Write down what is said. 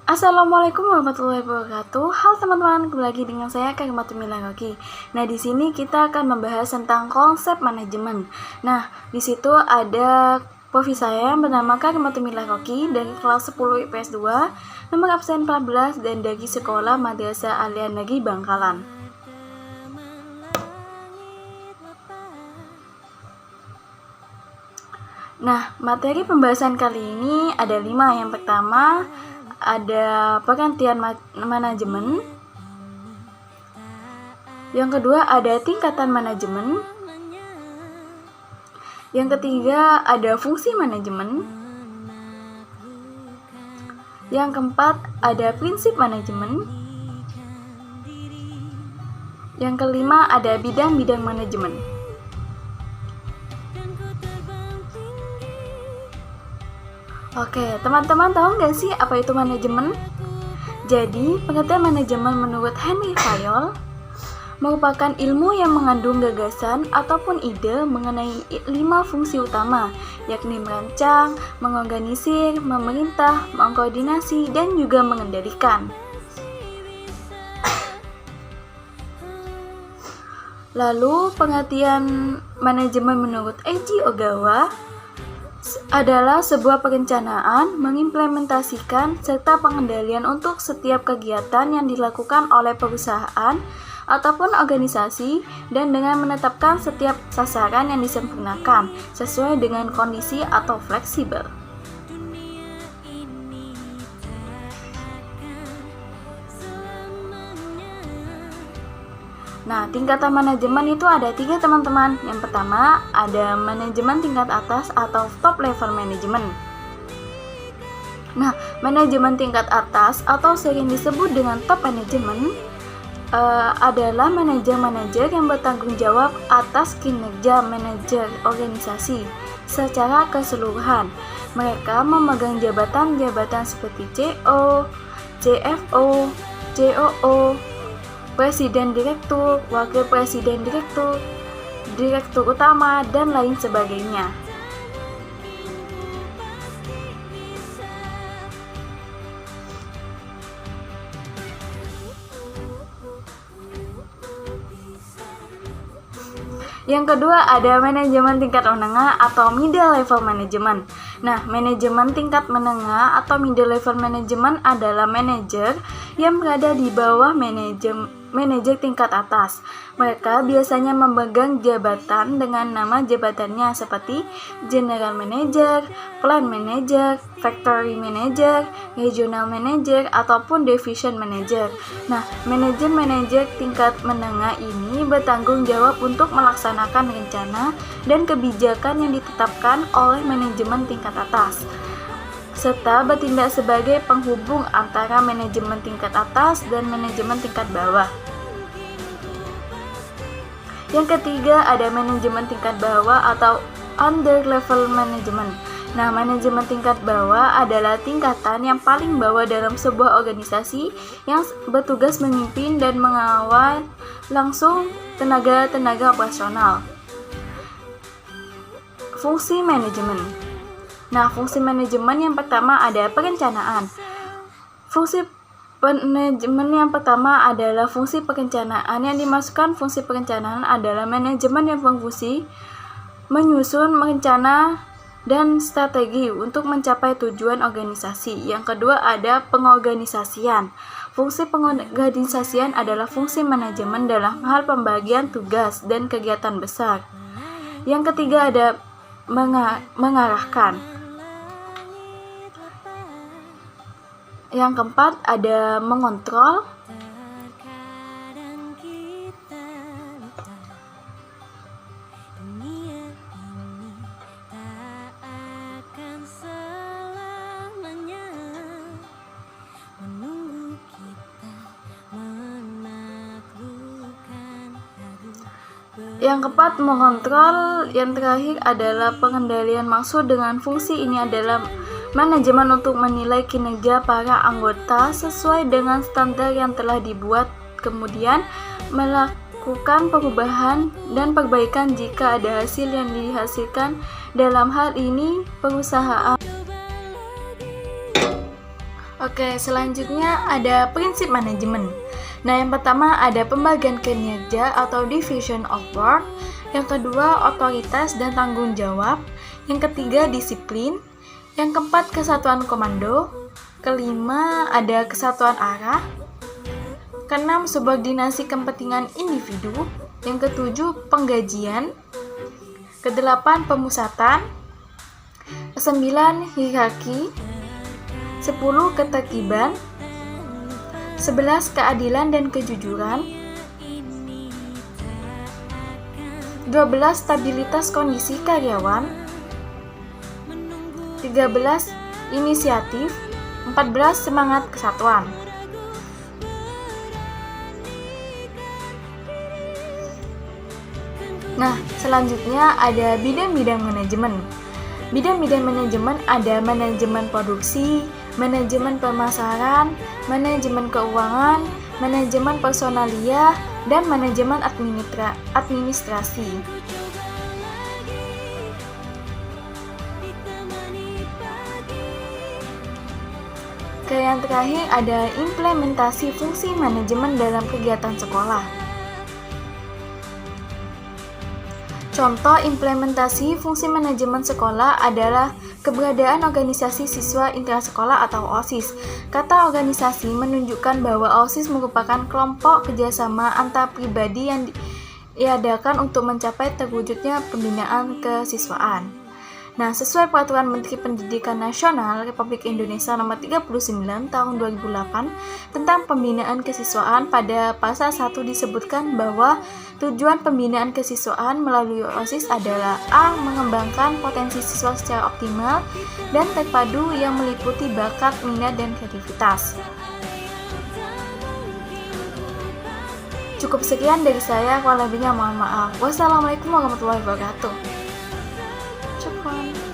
Assalamualaikum warahmatullahi wabarakatuh. Halo teman-teman, kembali lagi dengan saya Karimatumila Roki. Nah, di sini kita akan membahas tentang konsep manajemen. Nah, di situ ada profi saya yang bernama Karimatumila Roki dari kelas 10 IPS 2, nomor absen 14 dan dari sekolah Madrasah Alia Negeri Bangkalan. Nah, materi pembahasan kali ini ada 5. Yang pertama, ada pergantian manajemen. Yang kedua, ada tingkatan manajemen. Yang ketiga, ada fungsi manajemen. Yang keempat, ada prinsip manajemen. Yang kelima, ada bidang-bidang manajemen. Oke, teman-teman tahu nggak sih apa itu manajemen? Jadi, pengertian manajemen menurut Henry Fayol merupakan ilmu yang mengandung gagasan ataupun ide mengenai 5 fungsi utama, yakni merancang, mengorganisir, memerintah, mengkoordinasi, dan juga mengendalikan. Lalu, pengertian manajemen menurut Eiji Ogawa adalah sebuah perencanaan, mengimplementasikan, serta pengendalian untuk setiap kegiatan yang dilakukan oleh perusahaan ataupun organisasi dan dengan menetapkan setiap sasaran yang disempurnakan sesuai dengan kondisi atau fleksibel. Nah, tingkatan manajemen itu ada 3 teman-teman. Yang pertama, ada manajemen tingkat atas atau top level management. Nah, manajemen tingkat atas atau sering disebut dengan top management adalah manajer-manajer yang bertanggung jawab atas kinerja manajer organisasi secara keseluruhan. Mereka memegang jabatan-jabatan seperti CO, CFO, COO, Presiden Direktur, Wakil Presiden Direktur, Direktur Utama, dan lain sebagainya. Yang kedua ada manajemen tingkat menengah atau middle level management. Nah, manajemen tingkat menengah atau middle level management adalah manajer yang berada di bawah manajer tingkat atas. Mereka biasanya memegang jabatan dengan nama jabatannya seperti General Manager, Plant Manager, Factory Manager, Regional Manager, ataupun Division Manager. Nah, manajer tingkat menengah ini bertanggung jawab untuk melaksanakan rencana dan kebijakan yang ditetapkan oleh manajemen tingkat atas, serta bertindak sebagai penghubung antara manajemen tingkat atas dan manajemen tingkat bawah. Yang ketiga ada manajemen tingkat bawah atau under level management. Nah, manajemen tingkat bawah adalah tingkatan yang paling bawah dalam sebuah organisasi yang bertugas memimpin dan mengawal langsung tenaga-tenaga operasional. Fungsi manajemen. Nah, fungsi manajemen yang pertama ada perencanaan. Fungsi manajemen yang pertama adalah fungsi perencanaan. Yang dimasukkan fungsi perencanaan adalah manajemen yang berfungsi menyusun, merencana, dan strategi untuk mencapai tujuan organisasi. Yang kedua ada pengorganisasian. Fungsi pengorganisasian adalah fungsi manajemen dalam hal pembagian tugas dan kegiatan besar. Yang ketiga ada mengarahkan. Yang keempat ada mengontrol. Yang keempat mengontrol. Yang terakhir adalah pengendalian. Maksud dengan fungsi ini adalah manajemen untuk menilai kinerja para anggota sesuai dengan standar yang telah dibuat, kemudian melakukan perubahan dan perbaikan jika ada hasil yang dihasilkan. Dalam hal ini, perusahaan Oke, selanjutnya ada prinsip manajemen. Nah, yang pertama ada pembagian kinerja atau division of work. Yang kedua, otoritas dan tanggung jawab. Yang ketiga, disiplin. Yang keempat, kesatuan komando. Kelima, ada kesatuan arah. Keenam, subordinasi kepentingan individu. Yang ketujuh, penggajian. Kedelapan, pemusatan. Kesembilan, hierarki. 10, ketertiban. 11, keadilan dan kejujuran. 12, stabilitas kondisi karyawan. 13, inisiatif. 14, semangat kesatuan. Nah, selanjutnya ada bidang-bidang manajemen. Bidang-bidang manajemen ada manajemen produksi, manajemen pemasaran, manajemen keuangan, manajemen personalia, dan manajemen administrasi. Ke yang terakhir ada implementasi fungsi manajemen dalam kegiatan sekolah. Contoh implementasi fungsi manajemen sekolah adalah keberadaan organisasi siswa intrasekolah atau OSIS. Kata organisasi menunjukkan bahwa OSIS merupakan kelompok kerjasama antar pribadi yang diadakan untuk mencapai terwujudnya pembinaan kesiswaan. Nah, sesuai Peraturan Menteri Pendidikan Nasional Republik Indonesia Nomor 39 Tahun 2008 tentang pembinaan kesiswaan, pada pasal 1 disebutkan bahwa tujuan pembinaan kesiswaan melalui OSIS adalah A. Mengembangkan potensi siswa secara optimal dan terpadu yang meliputi bakat, minat, dan kreativitas. Cukup sekian dari saya, kurang lebihnya mohon maaf. Wassalamualaikum warahmatullahi wabarakatuh. Cukup.